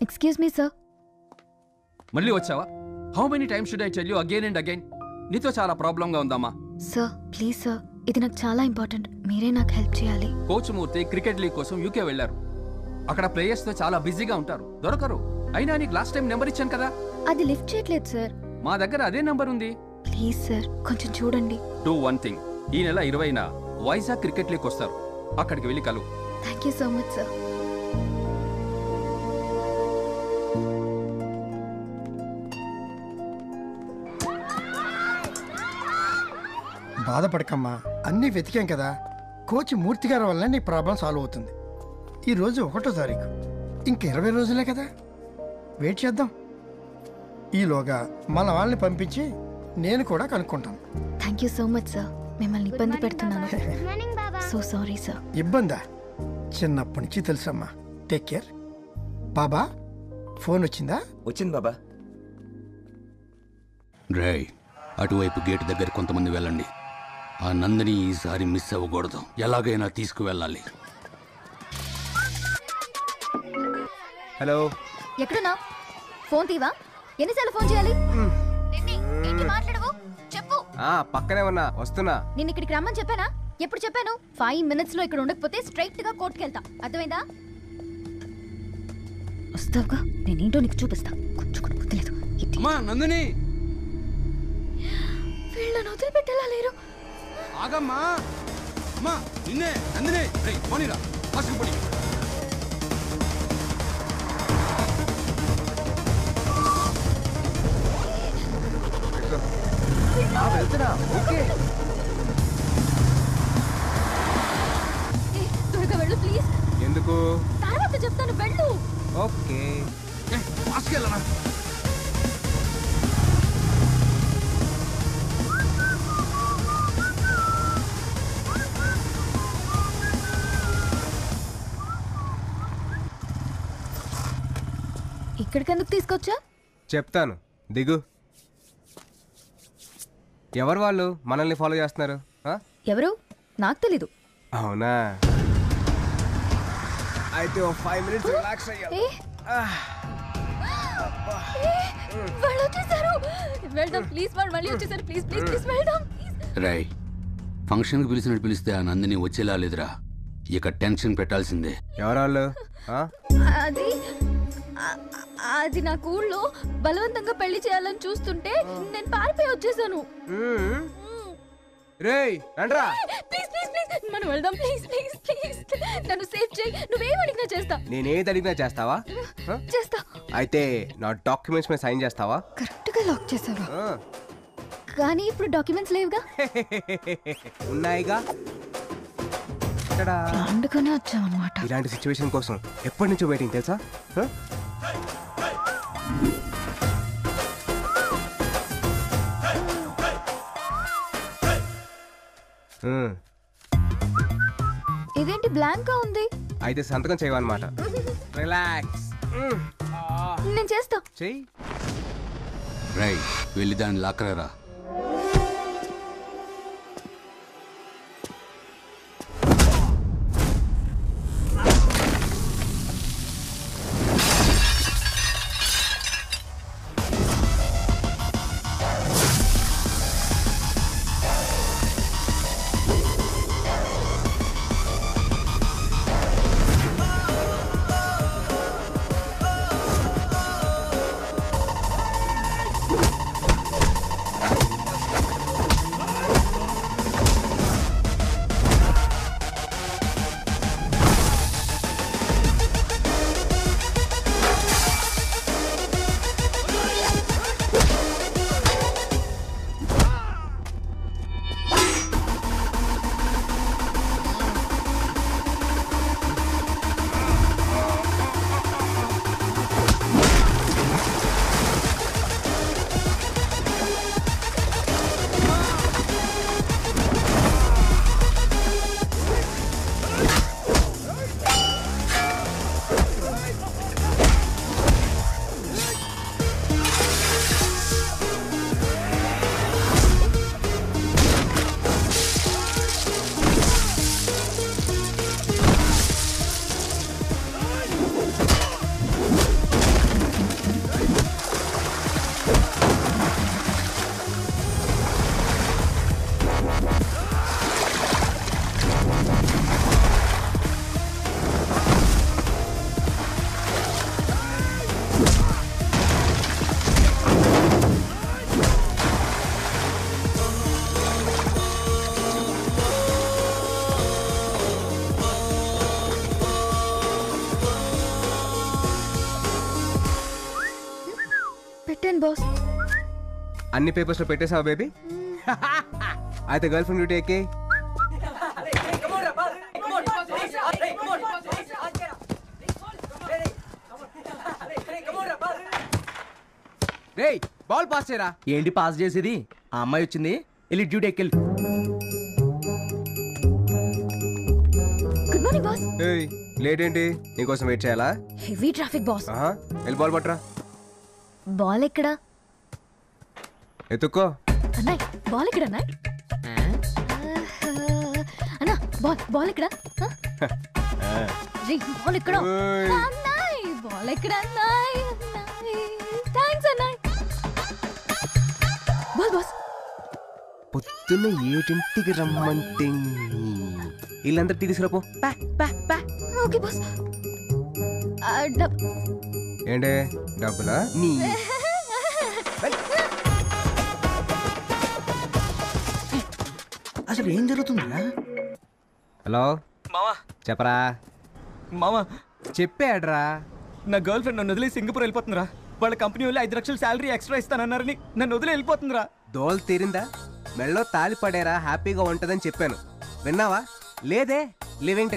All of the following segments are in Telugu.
Excuse me sir. మళ్ళీ వచ్చావా? How many times should I tell you again and again? నీతో చాలా ప్రాబ్లంగా ఉందమ్మా. సార్ ప్లీజ్ సార్, ఇది నాకు చాలా ఇంపార్టెంట్, మీరే నాకు హెల్ప్ చేయాలి. కోచ్ మూర్తి క్రికెట్ లీగ్ కోసం యూకే వెళ్లారు. అక్కడ ప్లేయర్స్ తో చాలా బిజీగా ఉంటారు, దొరకరు. అయినా నీకు లాస్ట్ టైం నెంబర్ ఇచ్చాను కదా. అది లిఫ్ట్ చేయట్లేదు సార్. మా దగ్గర అదే నెంబర్ ఉంది. ప్లీజ్ సార్ కొంచెం చూడండి. డూ వన్ థింగ్, ఈ నెల 20న వైజాగ్ క్రికెట్ లీగ్ వస్తారు, అక్కడికి వెళ్ళి కలు. Thank you so much sir. బాధపడకమ్మా, అన్నీ వెతికాం కదా. కోచ్ మూర్తి గారి వల్ల నీ ప్రాబ్లం సాల్వ్ అవుతుంది. ఈరోజు 1వ తారీఖు, ఇంక 20 రోజులే కదా, వెయిట్ చేద్దాం. ఈలోగా మన వాళ్ళని పంపించి నేను కూడా కనుక్కుంటాను. Thank you so much sir, మిమ్మల్ని ఇబ్బంది పెడుతున్నాను. So sorry sir. ఇబ్బందా? చిన్నప్పటి నుంచి తెలుసమ్మా. Take care. బాబా ఫోన్ వచ్చిందా? వచ్చింది బాబా. డ్రై అటువైపు గేటు దగ్గర కొంతమంది వెళ్ళండి. ఆ నందిని ఈసారి మిస్ అవ్వకూడదు, ఎలాగైనా తీసుకువెళ్ళాలి. హలో, ఎక్కడున్నా? ఫోన్ తీవా? ఎన్నిసార్లు ఫోన్ చేయాలి? ఏంటి మాట్లాడవు? చెప్పు. పక్కనే ఉన్నా, వస్తున్నా. నేను ఇక్కడికి రమ్మని చెప్పానా? ఎప్పుడు చెప్పాను? 5 minutes లో ఇక్కడ ఉండకపోతే స్ట్రైట్ గా కోర్టుకి వెళ్తా, అర్థమైందా? వస్తావుగా, నేనేంటో నీకు చూపిస్తా. కొంచెం కూడా బుద్ధి లేదు. నందిని, వీళ్ళని వదిలిపెట్టేలా లేరు. ఆగమ్మా. అమ్మా నిన్నే నందిని, పోనీరా హాస్టల్ పోనీ. వెళ్తున్నా. ఓకే, త్వరగా వెళ్ళు ప్లీజ్. ఎందుకు? తర్వాత చెప్తాను, వెళ్ళు. ఓకే. హాస్టల్నా? ఇక్కడికి ఎందుకు తీసుకొచ్చా? చెప్తాను, దిగు. ఎవరు వాళ్ళు మనల్ని ఫాలో చేస్తున్నారు? ఎవరు? నాకు తెలీదు. అవునా? అయితే 5 minutes రిలాక్స్ అయ్యా. వాళ్ళు వచ్చేసారు. వెళ్దాం ప్లీజ్. వాళ్ళు మళ్ళీ వచ్చేసారు. ప్లీజ్ ప్లీజ్ ప్లీజ్ వెళ్దాం. రై ఫంక్షన్కి పిలిచినట్టు పిలిస్తే ఆ నందిని వచ్చేలా లేదురా, ఇక టెన్షన్ పెట్టాల్సిందే. ఎవరు వాళ్ళు? అది అది నా ఊళ్ళో బలవంతంగా పెళ్లి చేయాలని చూస్తుంటే నేను పారిపోయి వచ్చేసాను. రేయ్ రండ్రా. ప్లీజ్ ప్లీజ్ ప్లీజ్ మనం వెళ్దాం. ప్లీజ్ ప్లీజ్ ప్లీజ్ నన్ను సేవ్ చేయి. నువ్వేం అడిగినా చేస్తా. నేనేది అడిగినా చేస్తావా? చేస్తా. అయితే నా డాక్యుమెంట్స్ మీద సైన్ చేస్తావా? కరెక్ట్ గా లాక్ చేసావు. కానీ ఇప్పుడు డాక్యుమెంట్స్ లేవుగా. ఉన్నాయిగా. అందుకనే వచ్చామన్నమాట. ఇలాంటి సిచ్యువేషన్ కోసం ఎప్పటి నుంచో వెయిటింగ్ తెలుసా? ఇదేంటి బ్లాంక్ గా ఉంది? అయితే సంతకం చేయవన్నమాట. రిలాక్స్. నేను చేస్తా. చెయ్యి. రై వెళ్ళి దాన్ని లాక్కరా. Morning boss. అన్ని పేపర్స్ లో పెట్టేసావా బేబీ? అయితే గర్ల్ ఫ్రెండ్ డ్యూటీ ఎక్కి. రేయ్ బాల్ పాస్ చేయరా. ఏంటి పాస్ చేసేది? ఆ అమ్మాయి వచ్చింది, వెళ్ళి డ్యూటీ ఎక్కెళ్ళి. Good morning boss. ఏయ్ లేట్ ఏంటి? నీకోసం వెయిట్ చేయాలా? Heavy traffic boss. వెళ్ళి బాల్ పట్టరా. బాల్ ఎక్కడా ఎత్తుక్కో. అన్నాయ్? బాల్ ఎక్కడ అన్నాయ్? అన్నా బాల్ ఎక్కడ? బాల్ ఎక్కడ అన్నాయ్? బాల్ ఎక్కడ అన్నాయ్? థ్యాంక్స్ అన్నాయ్. Ball boss. పొద్దున్న 7ంటికి రమ్మంటే వీళ్ళందరూ టీ తీసుకురాపో. Okay boss. ఏంటే డబ్బులా? నీ అసలు ఏం జరుగుతుందా? హలో మావా, చెప్పరా. మావా, చెప్పాడ్రా. నా గర్ల్ ఫ్రెండ్ నన్ను వదిలి సింగపూర్ వెళ్ళిపోతుందిరా. వాళ్ళ కంపెనీ వాళ్ళు 5 లక్షలు శాలరీ ఎక్స్ట్రా ఇస్తానన్నారని నన్ను వదిలి వెళ్ళిపోతుందిరా. దోల్ తీరిందా? మెళ్ళో తాలి పడేరా, హ్యాపీగా ఉంటదని చెప్పాను. విన్నావా? లేదే. లివింగ్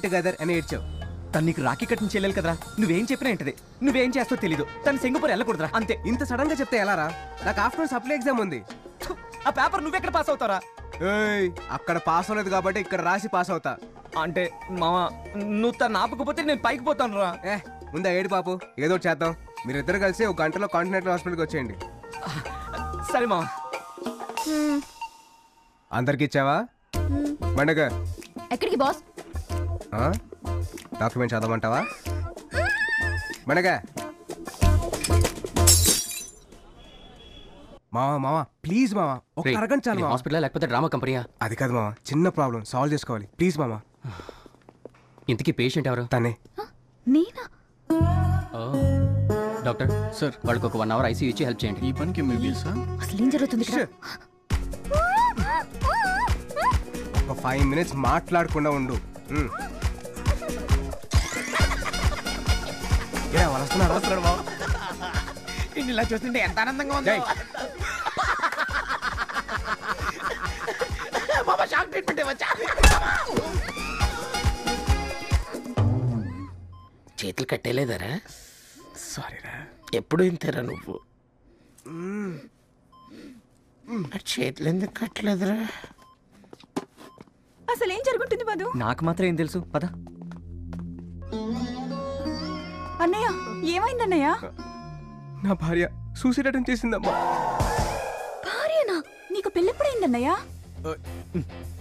టుగెదర్ అని ఏడ్చావు. తను నీకు రాఖీ కట్టిన చెల్లెలు కదరా. నువ్వేం చెప్పినా ఏంటది, నువ్వేం చేస్తావు తెలీదు. తను సింగపూర్ వెళ్ళకూడదురా, అంతే. ఇంత సడన్ గా చెప్తే ఎలారా? నాకు ఆఫ్టర్నూన్ సప్లై ఎగ్జామ్ ఉంది. ఆ పేపర్ నువ్వెక్కడ పాస్ అవుతారా? ఏయ్ అక్కడ పాస్ అవ్వలేదు కాబట్టి ఇక్కడ రాసి పాస్ అవుతా. అంటే మావా, నువ్వు తను ఆపకపోతే నేను పైకి పోతాను రా. ముందా ఏడు పాపు, ఏదో ఒకటి చేద్దాం. మీరిద్దరు కలిసి 1 గంటలో కాంటినెంటల్ హాస్పిటల్కి వచ్చేయండి. సరే మావా. అందరికి ఇచ్చావా? బండగ ఎక్కడికి బాస్? డాక్యుమెంట్ చదవమంటావా? బండగ మావా ప్లీజ్ మావా, ఒక అరగంట చాలు. హాస్పిటల్ లేకపోతే డ్రామా కంపెనీయా? అది కాదు మావా, చిన్న ప్రాబ్లం సాల్వ్ చేసుకోవాలి. ప్లీజ్ మావా. ఇంతకీ పేషెంట్ ఎవరు? తనే. నేనా? డాక్టర్ సార్, వాళ్ళకి ఒక 1 అవర్ ఐసీయూ ఇచ్చి హెల్ప్ చేయండి. ఈ పనికి అసలు ఏం జరుగుతుంది ఇక్కడ? ఒక 5 minutes మాట్లాడకుండా ఉండు. ఇలా చూస్తుంటే ఎంత ఆనందంగా ఉంది. చేతులు కట్టేలేదరా? సారీరా. ఎప్పుడు ఇంతేరా నువ్వు? చేతులు ఎందుకు కట్టలేదురా? అసలు ఏం జరుగుతుంది మధు? నాకు మాత్రం ఏం తెలుసు, పద. అన్నయ్య ఏమైందన్నయ్య? నా భార్య సూసైడ్ అటెంప్ట్ చేసిందమ్మా. భార్యనా? నీకు పెళ్ళెప్పుడైందన్నయ్య?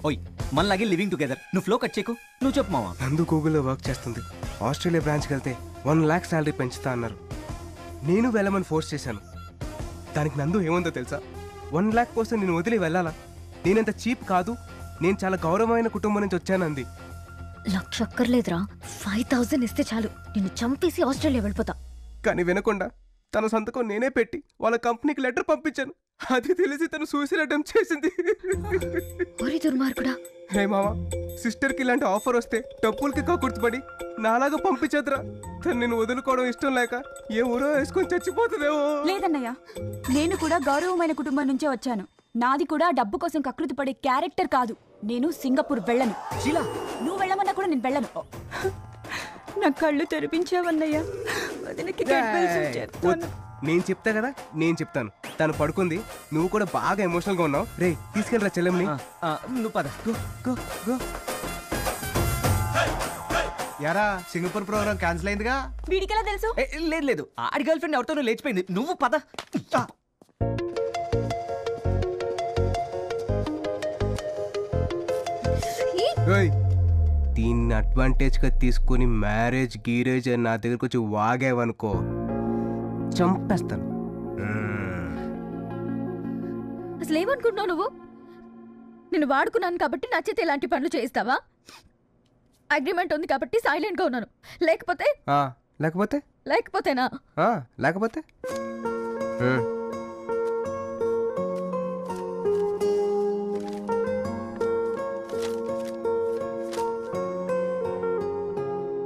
ఓయ్ మనలాగే లివింగ్ టుగెదర్. నువ్వు ఫ్లో కట్ చేయకు, నువ్వు చెప్పు మావా. నందు గూగుల్లో వర్క్ చేస్తుంది. ఆస్ట్రేలియా బ్రాంచ్కి వెళ్తే 1 lakh శాలరీ పెంచుతా అన్నారు. నేను వెళ్ళమని ఫోర్స్ చేశాను. దానికి నందు ఏముందో తెలుసా? 1 lakh కోసం నేను వదిలి వెళ్ళాలా? నేనంత చీప్ కాదు, నేను చాలా గౌరవమైన కుటుంబం నుంచి వచ్చానంది. లక్ష అక్కర్లేదురా, 5000 ఇస్తే చాలు, నిన్ను చంపేసి ఆస్ట్రేలియా వెళ్ళిపోతా. కానీ వినకుండా తన సంతకం నేనే పెట్టి వాళ్ళ కంపెనీకి లెటర్ పంపించాను. అది తెలిసి తను సూసైడ్ అటెంప్ట్ చేసింది. ఒరే దుర్మార్గుడా. హే మావా, సిస్టర్కి ఇలాంటి ఆఫర్ వస్తే డబ్బులకి కక్కుర్తిపడి నాలాగా పంపించదురా. తను నేను వదులుకోవడం ఇష్టం లేక ఏ ఊరో వేసుకొని చచ్చిపోతుందేమో. లేదన్నయ్య, నేను కూడా గౌరవమైన కుటుంబం నుంచే వచ్చాను. నాది కూడా డబ్బు కోసం కకృతి పడే క్యారెక్టర్ కాదు. నేను సింగపూర్ వెళ్ళను. నువ్వు వెళ్ళమన్నా కూడా నేను వెళ్ళను. నా కళ్ళు తెరిపించావన్నయ్య. నేను చెప్తా కదా, నేను చెప్తాను. తను పడుకుంది, నువ్వు కూడా బాగా ఎమోషనల్ గా ఉన్నావు. రే తీసుకెళ్ళరా చెల్లెమ్మని. నువ్వు పద. యారా సింగపూర్ ప్రోగ్రామ్ క్యాన్సిల్ అయిందిగా? వీడికెలా తెలుసు? లేదు లేదు, ఆడి గర్ల్ ఫ్రెండ్ ఎవరితోనూ లేచిపోయింది. నువ్వు పద. దీన్ని అడ్వాంటేజ్ గా తీసుకుని మ్యారేజ్ గీరేజ్ అని నా దగ్గరకు వచ్చి వాగేవనుకో చంపేస్తాను. అసలు ఏమనుకుంటున్నావు నువ్వు? నేను వాడుకున్నాను కాబట్టి నచ్చితే ఇలాంటి పనులు చేయిస్తావా? అగ్రిమెంట్ ఉంది కాబట్టి సైలెంట్ గా ఉన్నాను. లేకపోతే లేకపోతే లేకపోతేనా? లేకపోతే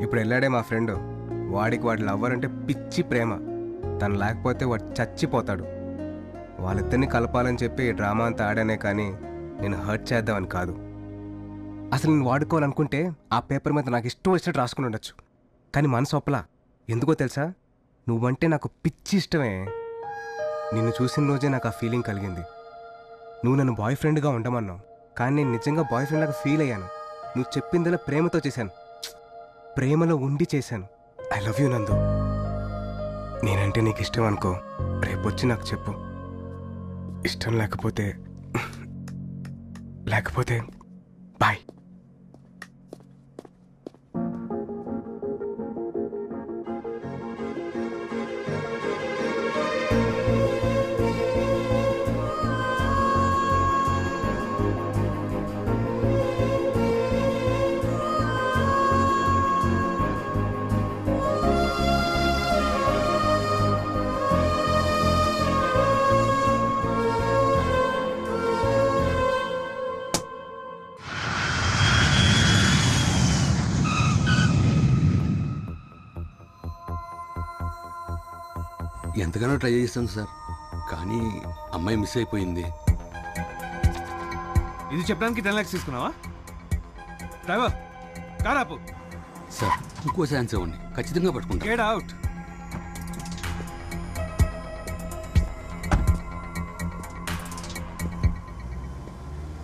ఇప్పుడు వెళ్ళాడే మా ఫ్రెండ్. వాడికి వాడి లవ్వర్ అంటే పిచ్చి ప్రేమ. తను లేకపోతే వాడు చచ్చిపోతాడు. వాళ్ళిద్దరిని కలపాలని చెప్పి ఈ డ్రామా అంతా ఆడానే కానీ నేను హర్ట్ చేద్దామని కాదు. అసలు నేను వాడుకోవాలనుకుంటే ఆ పేపర్ మీద నాకు ఇష్టం వచ్చినట్టు రాసుకుని ఉండొచ్చు. కానీ మనసు ఒప్పలా. ఎందుకో తెలుసా? నువ్వంటే నాకు పిచ్చి ఇష్టమే. నిన్ను చూసిన రోజే నాకు ఆ ఫీలింగ్ కలిగింది. నువ్వు నన్ను బాయ్ ఫ్రెండ్గా ఉండమన్నావు, కానీ నేను నిజంగా బాయ్ ఫ్రెండ్ లాగా ఫీల్ అయ్యాను. నువ్వు చెప్పిందలా ప్రేమతో చేశాను, ప్రేమలో ఉండి చేశాను. ఐ లవ్ యూ నందు. నేనంటే నీకు ఇష్టం అనుకో, రేపొచ్చి నాకు చెప్పు. ఇష్టం లేకపోతే బాయ్. ఎంతగానో ట్రై చేస్తాను సార్, కానీ అమ్మాయి మిస్ అయిపోయింది. ఇది చెప్పడానికి 10 lakhs తీసుకున్నావా? డ్రైవర్ కార్ ఆపు. సార్ ఇంకో ఛాన్స్ ఇవ్వండి, ఖచ్చితంగా పట్టుకుంటా. Get out.